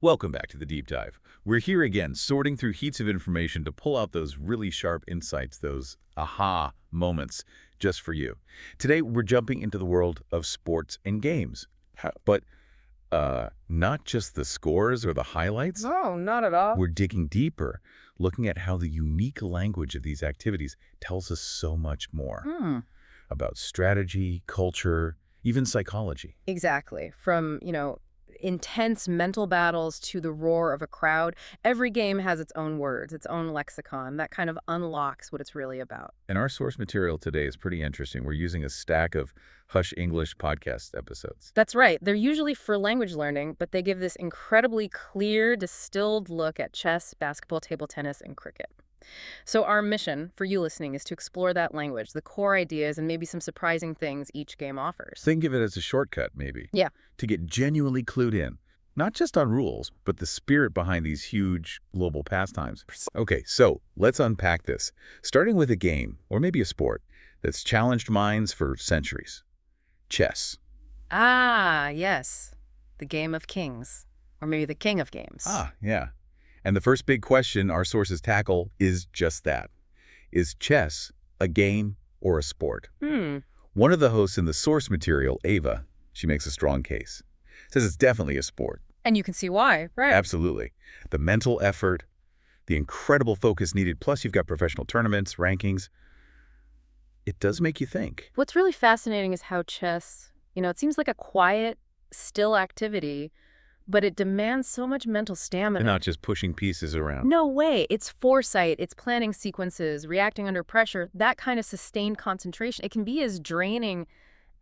Welcome back to the Deep Dive. We're here again, sorting through heaps of information to pull out those really sharp insights, those aha moments, just for you. Today, we're jumping into the world of sports and games. But not just the scores or the highlights. No, not at all. We're digging deeper, looking at how the unique language of these activities tells us so much more about strategy, culture, even psychology. Exactly. From, intense mental battles to the roar of a crowd, every game has its own words, its own lexicon. That kind of unlocks what it's really about. And our source material today is pretty interesting. We're using a stack of Hush English podcast episodes. That's right. They're usually for language learning, but they give this incredibly clear, distilled look at chess, basketball, table tennis, and cricket. So our mission for you listening is to explore that language, the core ideas, and maybe some surprising things each game offers. Think of it as a shortcut, maybe. Yeah. To get genuinely clued in, not just on rules, but the spirit behind these huge global pastimes. Okay, so let's unpack this, starting with a game, or maybe a sport, that's challenged minds for centuries. Chess. Ah, yes. The game of kings. Or maybe the king of games. Ah, yeah. And the first big question our sources tackle is just that. Is chess a game or a sport? One of the hosts in the source material, Ava, she makes a strong case. Says it's definitely a sport. And you can see why, right? Absolutely. The mental effort, the incredible focus needed, plus you've got professional tournaments, rankings. It does make you think. What's really fascinating is how chess, it seems like a quiet, still activity, but it demands so much mental stamina. And not just pushing pieces around. No way. It's foresight, it's planning sequences, reacting under pressure, that kind of sustained concentration. It can be as draining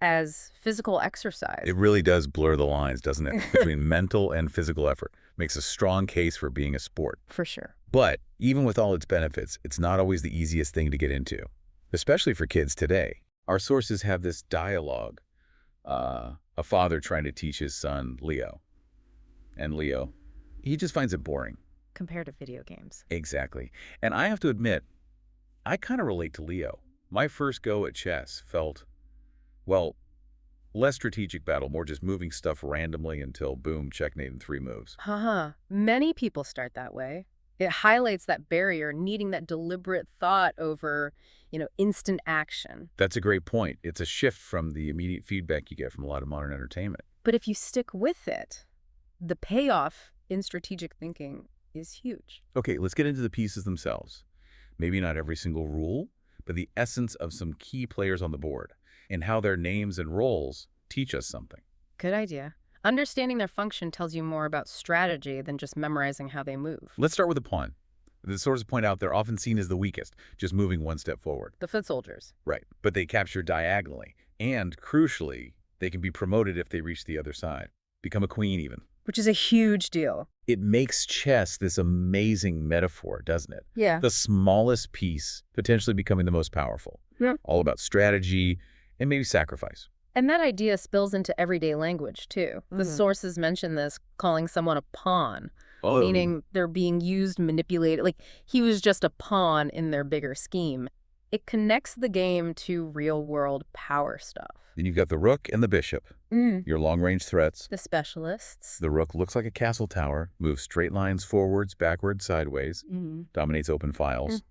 as physical exercise. It really does blur the lines, doesn't it? Between mental and physical effort. Makes a strong case for being a sport. For sure. But even with all its benefits, it's not always the easiest thing to get into, especially for kids today. Our sources have this dialogue, a father trying to teach his son, Leo. And Leo, he just finds it boring. Compared to video games. Exactly. And I have to admit, I kind of relate to Leo. My first go at chess felt, well, less strategic battle, more just moving stuff randomly until, boom, checkmate in 3 moves. Many people start that way. It highlights that barrier, needing that deliberate thought over, instant action. That's a great point. It's a shift from the immediate feedback you get from a lot of modern entertainment. But if you stick with it, the payoff in strategic thinking is huge. Okay, let's get into the pieces themselves. Maybe not every single rule, but the essence of some key players on the board and how their names and roles teach us something. Good idea. Understanding their function tells you more about strategy than just memorizing how they move. Let's start with the pawn. The sources point out they're often seen as the weakest, just moving one step forward. The foot soldiers. Right, but they capture diagonally. And, crucially, they can be promoted if they reach the other side. Become a queen, even. Which is a huge deal. It makes chess this amazing metaphor, doesn't it? Yeah. The smallest piece potentially becoming the most powerful. Yeah. All about strategy and maybe sacrifice. And that idea spills into everyday language, too. The sources mention this, calling someone a pawn, meaning they're being used, manipulated. Like, he was just a pawn in their bigger scheme. It connects the game to real-world power stuff. Then you've got the rook and the bishop, your long-range threats. The specialists. The rook looks like a castle tower, moves straight lines forwards, backwards, sideways, dominates open files.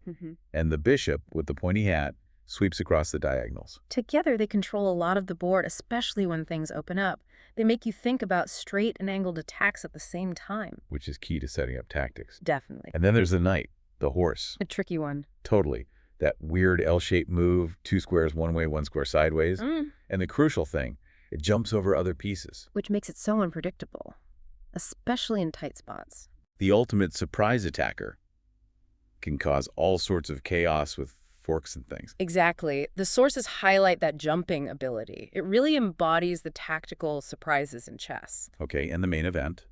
And the bishop, with the pointy hat, sweeps across the diagonals. Together, they control a lot of the board, especially when things open up. They make you think about straight and angled attacks at the same time. Which is key to setting up tactics. Definitely. And then there's the knight, the horse. A tricky one. Totally. That weird L-shaped move, 2 squares one way, 1 square sideways. And the crucial thing, it jumps over other pieces. Which makes it so unpredictable, especially in tight spots. The ultimate surprise attacker can cause all sorts of chaos with forks and things. Exactly. The sources highlight that jumping ability. It really embodies the tactical surprises in chess. Okay, and the main event,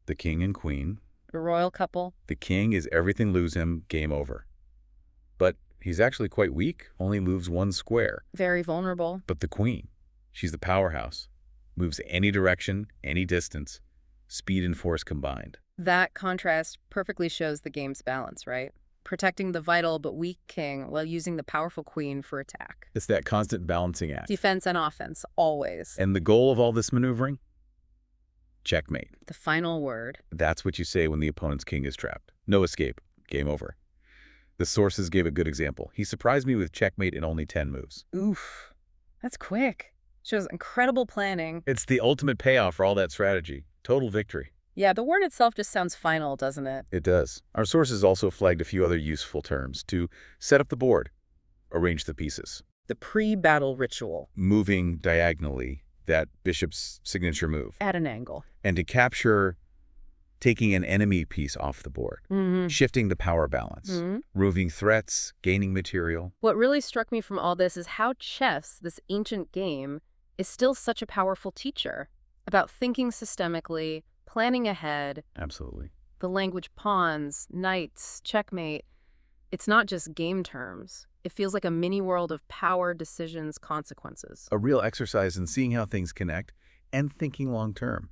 the king and queen. The royal couple. The king is everything lose him, game over. But he's actually quite weak, only moves 1 square. Very vulnerable. But the queen, she's the powerhouse, moves any direction, any distance, speed and force combined. That contrast perfectly shows the game's balance, right? Protecting the vital but weak king while using the powerful queen for attack. It's that constant balancing act. Defense and offense, always. And the goal of all this maneuvering? checkmate. The final word. That's what you say when the opponent's king is trapped. No escape. Game over. The sources gave a good example. He surprised me with checkmate in only 10 moves. Oof. That's quick. Shows incredible planning. It's the ultimate payoff for all that strategy. Total victory. Yeah, the word itself just sounds final, doesn't it? It does. Our sources also flagged a few other useful terms to set up the board, arrange the pieces. The pre-battle ritual. Moving diagonally, that bishop's signature move. At an angle. And to capture taking an enemy piece off the board, shifting the power balance, removing threats, gaining material. What really struck me from all this is how chess, this ancient game, is still such a powerful teacher about thinking systemically, planning ahead. Absolutely. The language pawns, knights, checkmate. It's not just game terms. It feels like a mini world of power, decisions, consequences. A real exercise in seeing how things connect and thinking long term.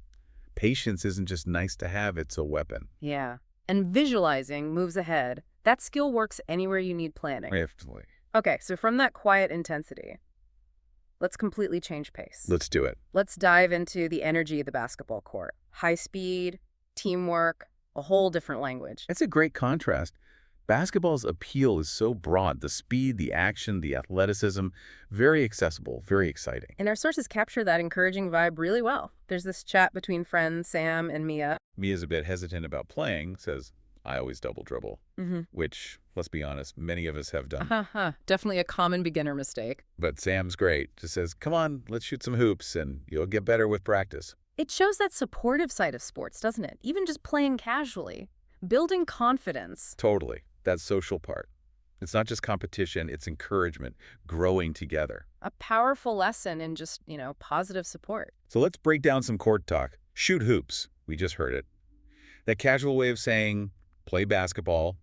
Patience isn't just nice to have, it's a weapon. Yeah. And visualizing moves ahead. That skill works anywhere you need planning. Definitely. Okay, so from that quiet intensity, let's completely change pace. Let's do it. Let's dive into the energy of the basketball court. High speed, teamwork, a whole different language. It's a great contrast. Basketball's appeal is so broad. The speed, the action, the athleticism, very accessible, very exciting. And our sources capture that encouraging vibe really well. There's this chat between friends, Sam and Mia. Mia's a bit hesitant about playing, says, I always double dribble, which, let's be honest, many of us have done. Definitely a common beginner mistake. But Sam's great. Just says, come on, let's shoot some hoops, and you'll get better with practice. It shows that supportive side of sports, doesn't it? Even just playing casually. Building confidence. Totally. That social part. It's not just competition, it's encouragement, growing together. A powerful lesson in just, positive support. So let's break down some court talk. Shoot hoops. We just heard it. That casual way of saying, play basketball,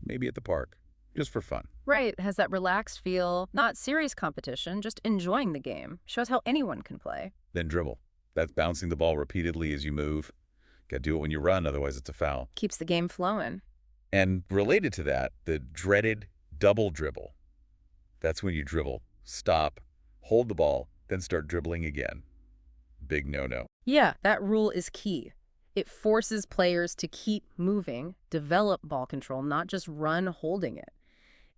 maybe at the park, just for fun. Right. It has that relaxed feel, not serious competition, just enjoying the game. Shows how anyone can play. Then dribble. That's bouncing the ball repeatedly as you move. Gotta do it when you run, otherwise it's a foul. Keeps the game flowing. And related to that, the dreaded double dribble. That's when you dribble, stop, hold the ball, then start dribbling again. Big no-no. Yeah, that rule is key. It forces players to keep moving, develop ball control, not just run holding it.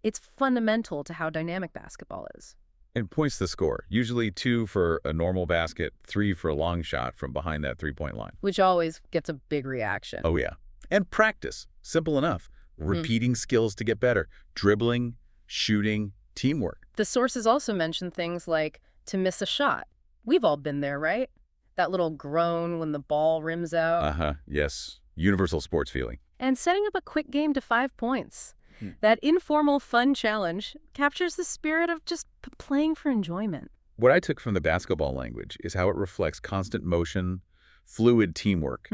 It's fundamental to how dynamic basketball is. And points the score. Usually 2 for a normal basket, 3 for a long shot from behind that three-point line. Which always gets a big reaction. Oh, yeah. And practice. Simple enough. Repeating skills to get better. Dribbling, shooting, teamwork. The sources also mention things like to miss a shot. We've all been there, right? That little groan when the ball rims out. Yes. Universal sports feeling. And setting up a quick game to 5 points. That informal, fun challenge captures the spirit of just playing for enjoyment. What I took from the basketball language is how it reflects constant motion, fluid teamwork.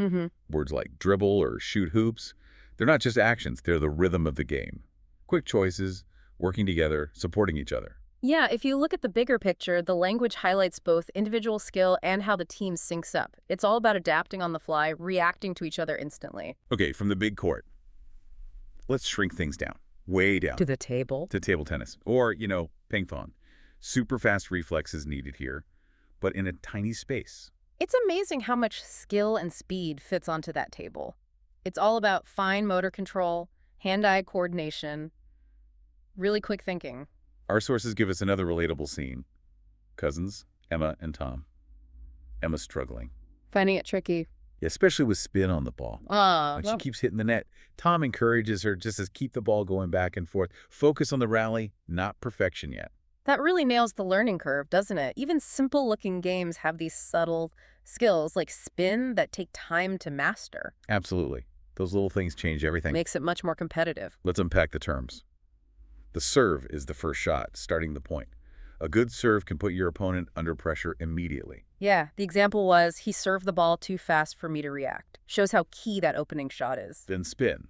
Words like dribble or shoot hoops, they're not just actions, they're the rhythm of the game. Quick choices, working together, supporting each other. Yeah, if you look at the bigger picture, the language highlights both individual skill and how the team syncs up. It's all about adapting on the fly, reacting to each other instantly. Okay, from the big court, let's shrink things down, way down. To the table? To table tennis, or, ping pong. Super fast reflexes needed here, but in a tiny space. It's amazing how much skill and speed fits onto that table. It's all about fine motor control, hand-eye coordination, really quick thinking. Our sources give us another relatable scene. Cousins, Emma and Tom. Emma's struggling. Finding it tricky. Yeah, especially with spin on the ball. And she keeps hitting the net. Tom encourages her just to keep the ball going back and forth. Focus on the rally, not perfection yet. That really nails the learning curve, doesn't it? Even simple-looking games have these subtle skills like spin that take time to master. Absolutely. Those little things change everything. Makes it much more competitive. Let's unpack the terms. The serve is the first shot, starting the point. A good serve can put your opponent under pressure immediately. Yeah, the example was, he served the ball too fast for me to react. Shows how key that opening shot is. Then spin.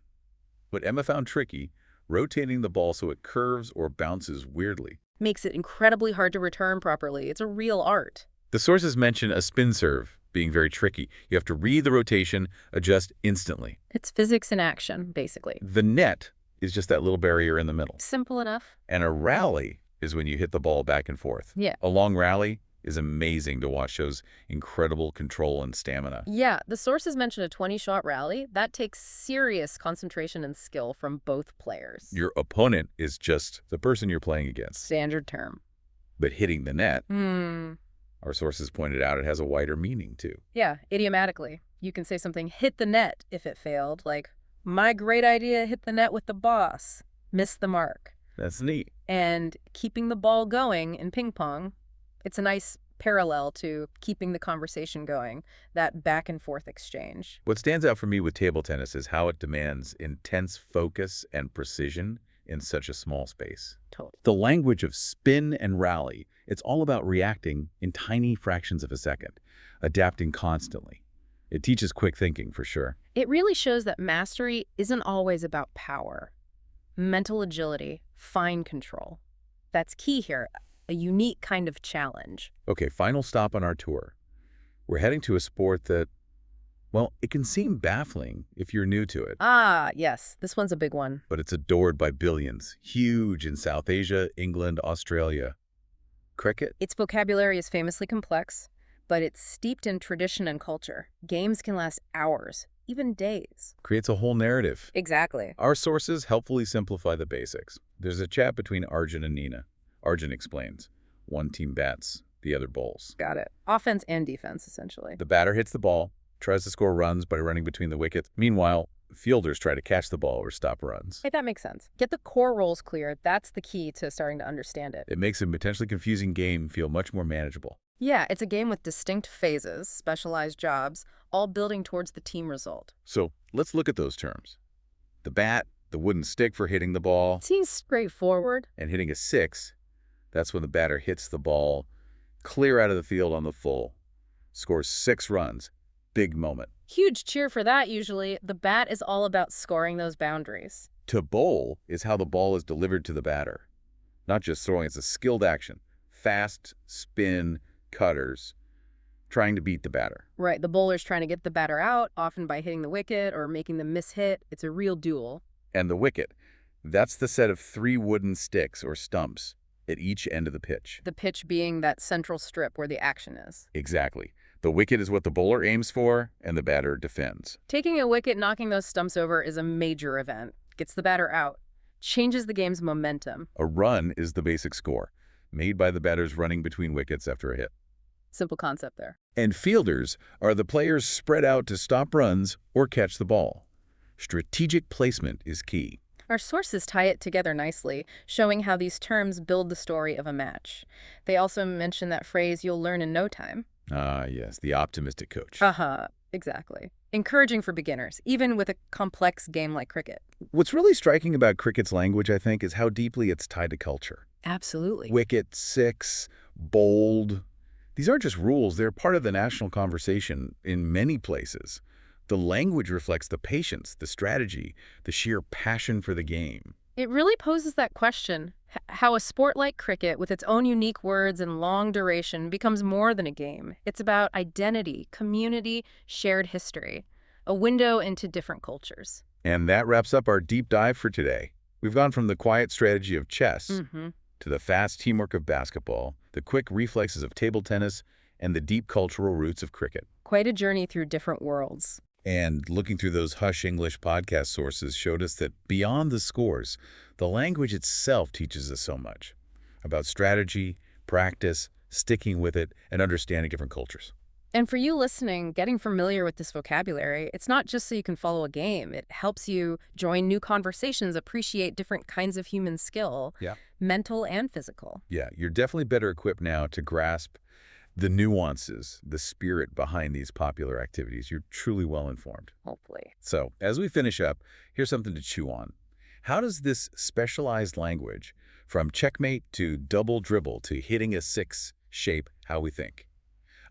What Emma found tricky, rotating the ball so it curves or bounces weirdly. Makes it incredibly hard to return properly. It's a real art. The sources mention a spin serve being very tricky. You have to read the rotation, adjust instantly. It's physics in action, basically. The net is just that little barrier in the middle. Simple enough. And a rally is when you hit the ball back and forth. Yeah. A long rally, is amazing to watch. Shows incredible control and stamina. Yeah, the sources mention a 20-shot rally. That takes serious concentration and skill from both players. Your opponent is just the person you're playing against. Standard term. But hitting the net, our sources pointed out, it has a wider meaning too. Yeah, idiomatically. You can say something hit the net if it failed, like, my great idea hit the net with the boss. Missed the mark. That's neat. And keeping the ball going in ping pong, it's a nice parallel to keeping the conversation going, that back and forth exchange. What stands out for me with table tennis is how it demands intense focus and precision in such a small space. Totally. The language of spin and rally, it's all about reacting in tiny fractions of a second, adapting constantly. It teaches quick thinking for sure. It really shows that mastery isn't always about power. Mental agility, fine control. That's key here, a unique kind of challenge. Okay, final stop on our tour. We're heading to a sport that, well, it can seem baffling if you're new to it. Ah, yes, this one's a big one. But it's adored by billions, huge in South Asia, England, Australia. Cricket? Its vocabulary is famously complex, but it's steeped in tradition and culture. Games can last hours, even days. Creates a whole narrative. Exactly. Our sources helpfully simplify the basics. There's a chat between Arjun and Nina. Arjun explains. One team bats, the other bowls. Got it. Offense and defense, essentially. The batter hits the ball, tries to score runs by running between the wickets. Meanwhile, fielders try to catch the ball or stop runs. Hey, that makes sense. Get the core roles clear. That's the key to starting to understand it. It makes a potentially confusing game feel much more manageable. Yeah, it's a game with distinct phases, specialized jobs, all building towards the team result. So let's look at those terms. The bat, the wooden stick for hitting the ball. Seems straightforward. And hitting a six, that's when the batter hits the ball clear out of the field on the full. Scores 6 runs. Big moment. Huge cheer for that, usually. The bat is all about scoring those boundaries. To bowl is how the ball is delivered to the batter. Not just throwing, it's a skilled action. Fast, spin, cutters, trying to beat the batter. Right, the bowler's trying to get the batter out, often by hitting the wicket or making them miss hit. It's a real duel. And the wicket, that's the set of 3 wooden sticks or stumps at each end of the pitch. The pitch being that central strip where the action is. Exactly. The wicket is what the bowler aims for, and the batter defends. Taking a wicket, knocking those stumps over is a major event. Gets the batter out. Changes the game's momentum. A run is the basic score, made by the batters running between wickets after a hit. Simple concept there. And fielders are the players spread out to stop runs or catch the ball. Strategic placement is key. Our sources tie it together nicely, showing how these terms build the story of a match. They also mention that phrase, you'll learn in no time. Ah, yes, the optimistic coach. Exactly. Encouraging for beginners, even with a complex game like cricket. What's really striking about cricket's language, I think, is how deeply it's tied to culture. Absolutely. Wicket, six, bowled. These aren't just rules, they're part of the national conversation in many places. The language reflects the patience, the strategy, the sheer passion for the game. It really poses that question, how a sport like cricket, with its own unique words and long duration, becomes more than a game. It's about identity, community, shared history, a window into different cultures. And that wraps up our deep dive for today. We've gone from the quiet strategy of chess to the fast teamwork of basketball, the quick reflexes of table tennis, and the deep cultural roots of cricket. Quite a journey through different worlds. And looking through those Hush English podcast sources showed us that beyond the scores, the language itself teaches us so much about strategy, practice, sticking with it, and understanding different cultures. And for you listening, getting familiar with this vocabulary, it's not just so you can follow a game. It helps you join new conversations, appreciate different kinds of human skill, mental and physical. Yeah, you're definitely better equipped now to grasp the nuances, the spirit behind these popular activities. You're truly well-informed. Hopefully. So, as we finish up, here's something to chew on. How does this specialized language, from checkmate to double dribble to hitting a six, shape how we think?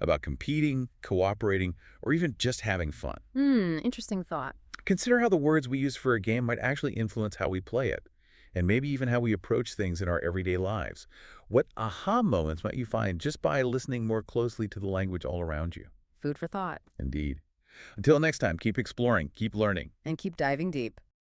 About competing, cooperating, or even just having fun. Interesting thought. Consider how the words we use for a game might actually influence how we play it, and maybe even how we approach things in our everyday lives. What aha moments might you find just by listening more closely to the language all around you? Food for thought. Indeed. Until next time, keep exploring, keep learning, And keep diving deep.